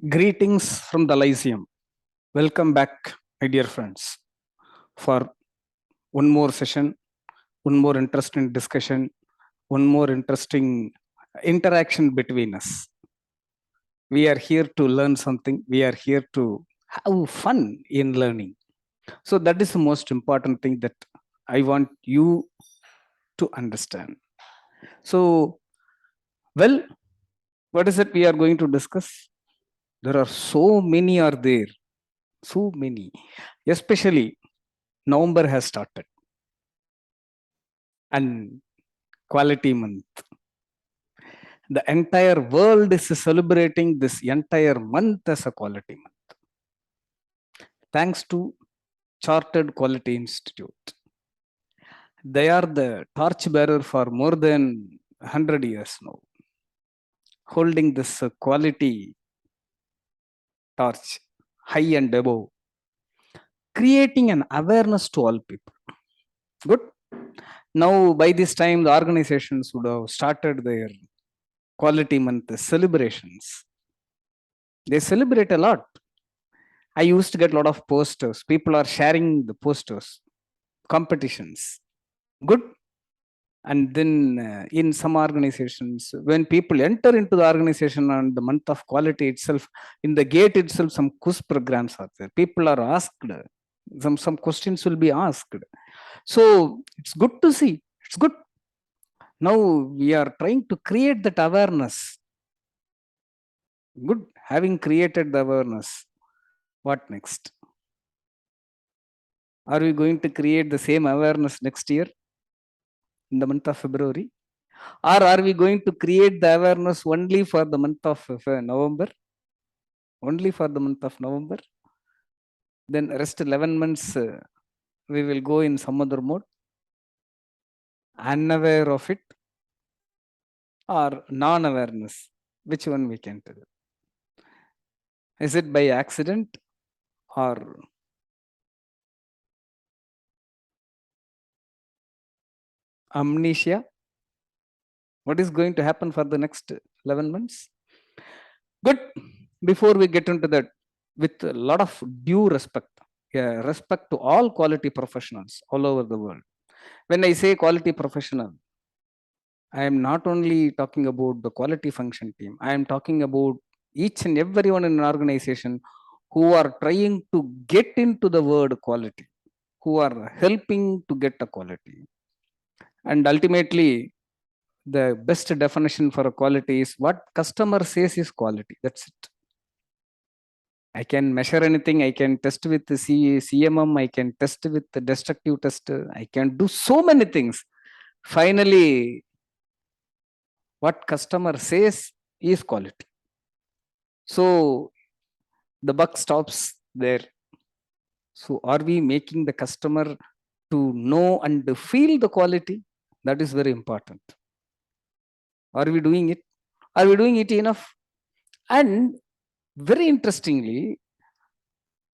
Greetings from the Lyceum. Welcome back, my dear friends, for one more session, one more interesting discussion, one more interesting interaction between us. We are here to learn something, we are here to have fun in learning. So, that is the most important thing that I want you to understand. So, well, what is it we are going to discuss? There are so many are there, so many, especially November has started and quality month. The entire world is celebrating this entire month as a quality month. Thanks to Chartered Quality Institute. They are the torchbearer for more than 100 years now, holding this quality torch high and above, creating an awareness to all people. Good. Now, by this time, the organizations would have started their quality month celebrations. They celebrate a lot. I used to get a lot of posters. People are sharing the posters, competitions. Good. And then in some organizations, when people enter into the organization on the month of quality itself, in the gate itself, some quiz programs are there. People are asked, some questions will be asked. So it's good to see. It's good. Now we are trying to create that awareness. Good. Having created the awareness, what next? Are we going to create the same awareness next year in the month of February? Or are we going to create the awareness only for the month of November? Only for the month of November? Then rest 11 months we will go in some other mode, unaware of it, or non-awareness. Which one we can tell? Is it by accident or amnesia? What is going to happen for the next 11 months? Good. Before we get into that, with a lot of due respect, respect to all quality professionals all over the world. When I say quality professional, I am not only talking about the quality function team. I am talking about each and everyone in an organization who are trying to get into the word quality, who are helping to get a quality. And ultimately, the best definition for a quality is what customer says is quality. That's it. I can measure anything. I can test with the CMM. I can test with the destructive test. I can do so many things. Finally, what customer says is quality. So the buck stops there. So are we making the customer to know and feel the quality? That is very important. Are we doing it? Are we doing it enough? And very interestingly,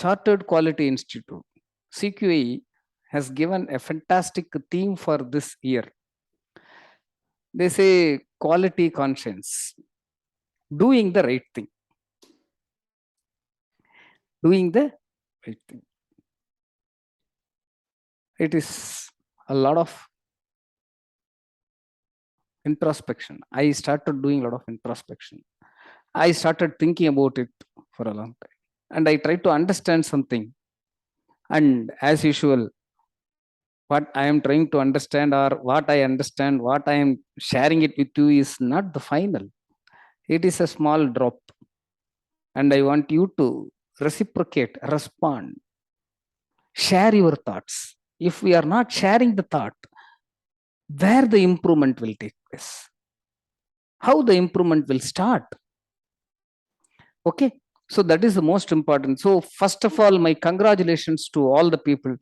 Chartered Quality Institute, CQE, has given a fantastic theme for this year. They say quality conscience, doing the right thing. Doing the right thing. It is a lot of introspection. I started doing a lot of introspection. I started thinking about it for a long time. And I tried to understand something. And as usual, what I am trying to understand or what I understand, what I am sharing it with you is not the final. It is a small drop. And I want you to reciprocate, respond, share your thoughts. If we are not sharing the thought, where the improvement will take place, how the improvement will start. Okay, so that is the most important. So first of all, my congratulations to all the people.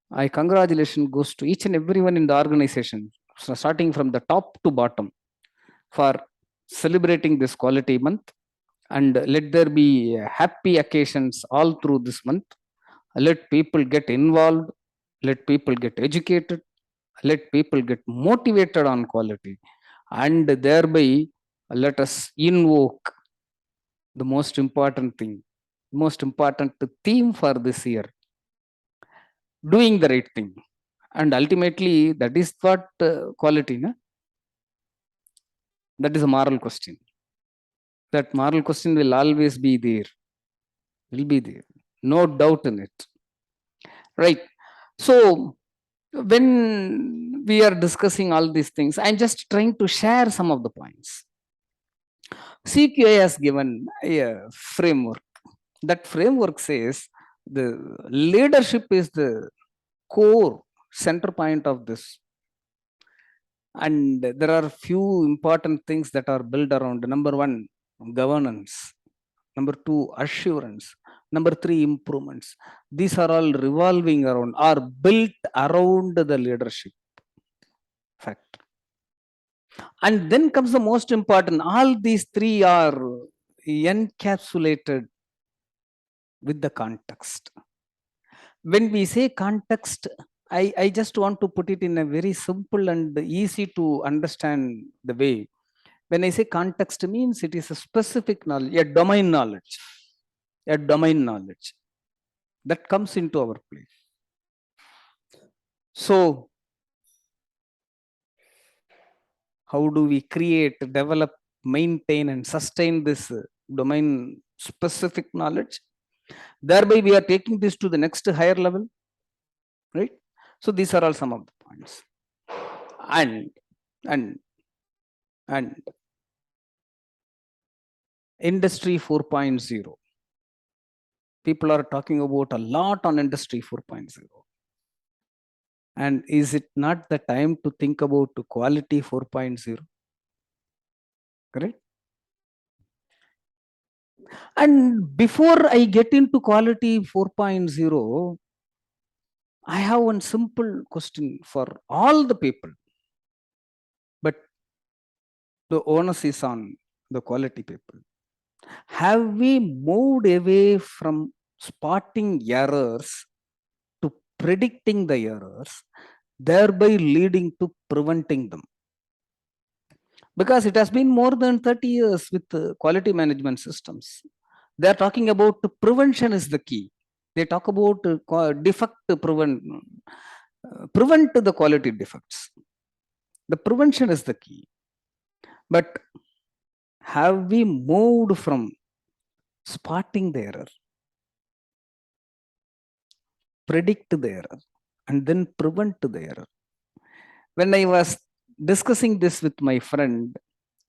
My congratulations goes to each and everyone in the organization, so starting from the top to bottom, for celebrating this quality month. And let there be happy occasions all through this month. Let people get involved. Let people get educated. Let people get motivated on quality. And thereby, let us invoke the most important thing, most important theme for this year, doing the right thing. And ultimately, that is what quality, na? That is a moral question. That moral question will always be there. Will be there. No doubt in it. Right. So, when we are discussing all these things, I'm just trying to share some of the points. CQI has given a framework. That framework says the leadership is the core center point of this, and there are few important things that are built around. Number one, governance. Number two, assurance. Number three, improvements. These are all revolving around, are built around the leadership factor. And then comes the most important. All these three are encapsulated with the context. When we say context, I just want to put it in a very simple and easy to understand the way. When I say context means it is a specific knowledge, a domain knowledge that comes into our play. So, how do we create, develop, maintain, and sustain this domain specific knowledge? Thereby, we are taking this to the next higher level, right? So, these are all some of the points. And Industry 4.0. People are talking about a lot on Industry 4.0. And is it not the time to think about Quality 4.0? Correct? And before I get into Quality 4.0, I have one simple question for all the people. But the onus is on the quality people. Have we moved away from spotting errors to predicting the errors, thereby leading to preventing them? Because it has been more than 30 years with quality management systems. They are talking about prevention is the key. They talk about defect prevent the quality defects. The prevention is the key. But have we moved from spotting the error, predict the error, and then prevent the error? When I was discussing this with my friend,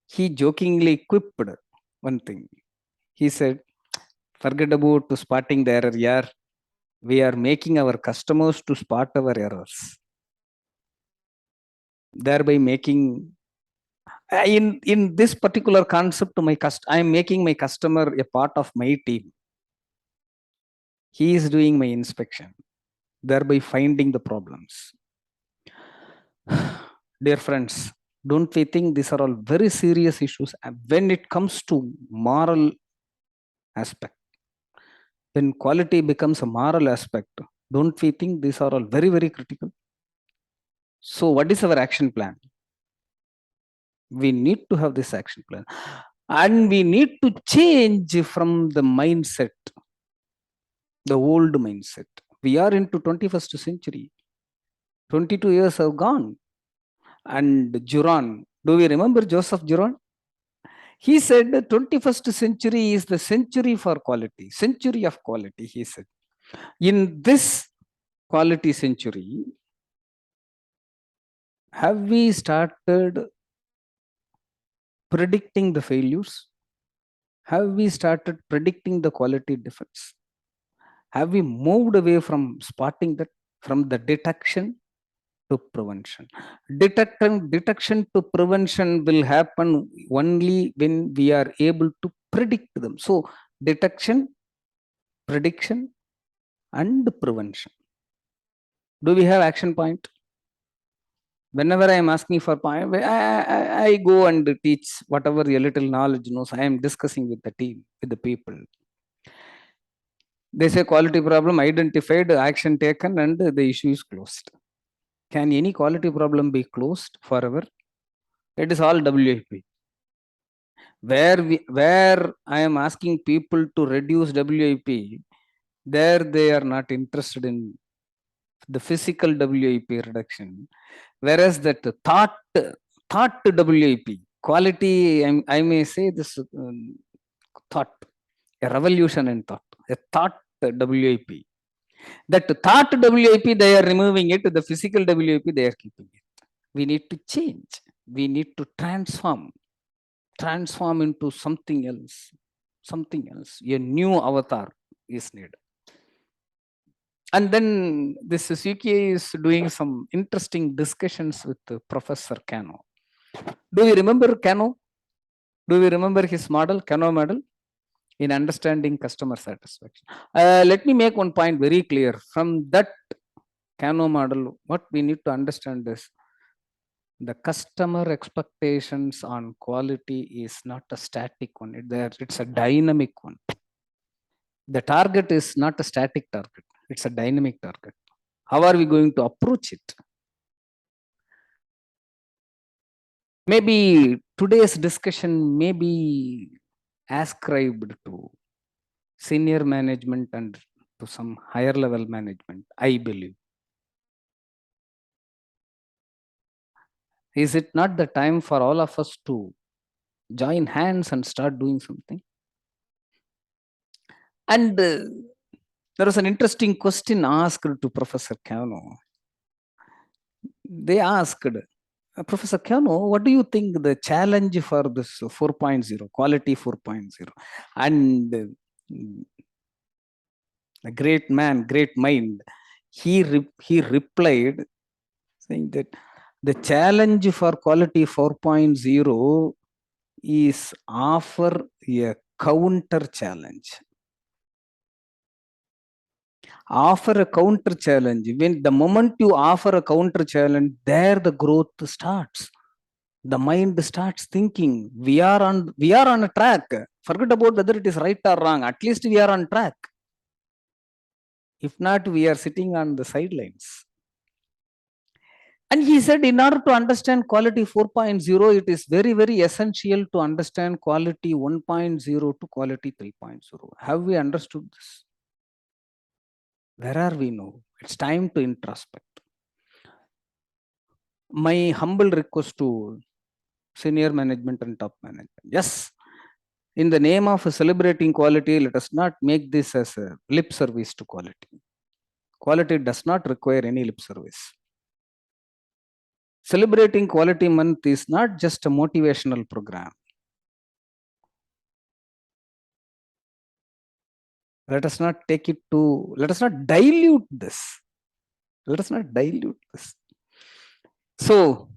he jokingly quipped one thing. He said, forget about spotting the error, yeah. We are making our customers to spot our errors, thereby making in this particular concept, I am making my customer a part of my team. He is doing my inspection, thereby finding the problems. Dear friends, don't we think these are all very serious issues when it comes to moral aspect? When quality becomes a moral aspect, don't we think these are all very, very critical? So, what is our action plan? We need to have this action plan. And we need to change from the mindset, the old mindset. We are into 21st century. 22 years have gone. And Juran, do we remember Joseph Juran? He said the 21st century is the century for quality, century of quality, he said. In this quality century, have we started predicting the failures? Have we started predicting the quality defects? Have we moved away from spotting that, from the detection to prevention? Detection to prevention will happen only when we are able to predict them. So, detection, prediction, and prevention. Do we have action point? Whenever I am asking for point, I go and teach whatever a little knowledge knows. I am discussing with the team, with the people. They say quality problem identified, action taken, and the issue is closed. Can any quality problem be closed forever? It is all WIP. Where I am asking people to reduce WIP, there they are not interested in the physical WIP reduction. Whereas that thought WIP, quality, I may say this thought, a revolution in thought, a thought WIP. That thought WIP, they are removing it, the physical WIP, they are keeping it. We need to change. We need to transform into something else. A new avatar is needed. And then this CQA is doing some interesting discussions with Professor Cano. Do you remember Cano? Do you remember his model, Cano model, in understanding customer satisfaction? Let me make one point very clear. From that Cano model, what we need to understand is the customer expectations on quality is not a static one. It's a dynamic one. The target is not a static target. It's a dynamic target. How are we going to approach it? Maybe today's discussion may be ascribed to senior management and to some higher level management, I believe. Is it not the time for all of us to join hands and start doing something? And there was an interesting question asked to Professor Cano. They asked, Professor Cano, what do you think the challenge for this 4.0, quality 4.0? And a great man, great mind, he replied saying that the challenge for quality 4.0 is offer a counter challenge. Offer a counter challenge. When the moment you offer a counter challenge, there the growth starts. The mind starts thinking we are on a track. Forget about whether it is right or wrong. At least we are on track. If not, we are sitting on the sidelines. And he said, in order to understand quality 4.0, it is very, very essential to understand quality 1.0 to quality 3.0. Have we understood this? Where are we now? It's time to introspect. My humble request to senior management and top management. Yes, in the name of celebrating quality, let us not make this as a lip service to quality. Quality does not require any lip service. Celebrating Quality Month is not just a motivational program. Let us not dilute this. Let us not dilute this. So,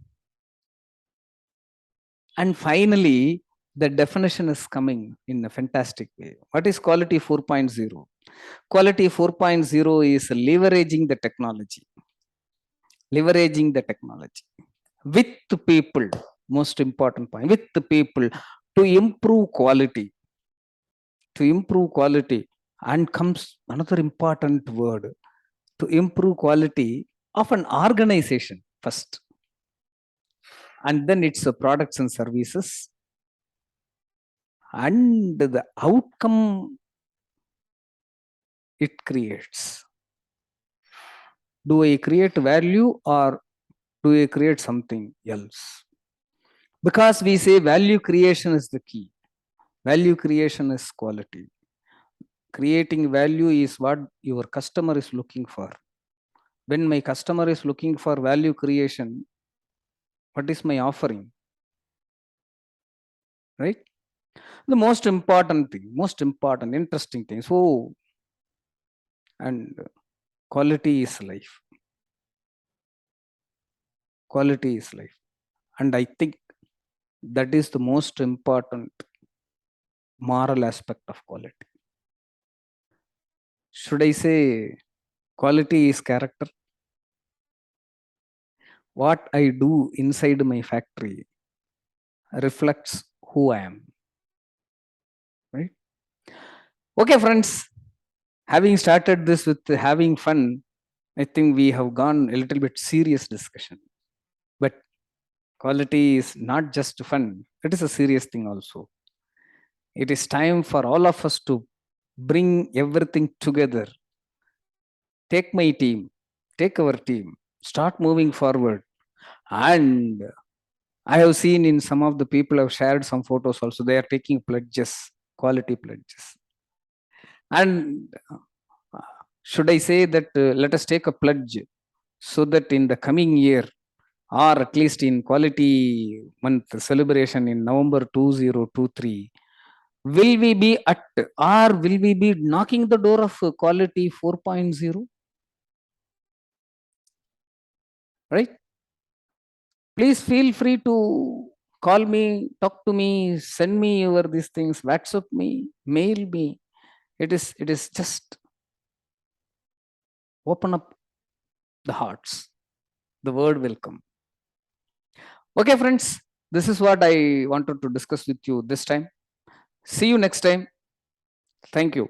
and finally, the definition is coming in a fantastic way. What is Quality 4.0? Quality 4.0 is leveraging the technology. Leveraging the technology with the people, most important point, with the people to improve quality. To improve quality, and comes another important word, to improve quality of an organization first. And then it's the products and services. And the outcome it creates. Do I create value or do I create something else? Because we say value creation is the key. Value creation is quality. Creating value is what your customer is looking for. When my customer is looking for value creation, what is my offering? Right? The most important thing, interesting thing. So, and quality is life. Quality is life. And I think that is the most important moral aspect of quality. Should I say quality is character? What I do inside my factory reflects who I am. Right? Okay, friends. Having started this with having fun, I think we have gone a little bit serious discussion. But quality is not just fun, it is a serious thing also. It is time for all of us to bring everything together. Take my team, take our team, start moving forward. And I have seen in some of the people have shared some photos also, they are taking pledges, quality pledges. And should I say that let us take a pledge so that in the coming year, or at least in quality month celebration in November 2023, will we be at, or will we be knocking the door of quality 4.0? Right? Please feel free to call me, talk to me, send me your these things, WhatsApp me, mail me. It is just open up the hearts. The word will come. Okay, friends, this is what I wanted to discuss with you this time. See you next time. Thank you.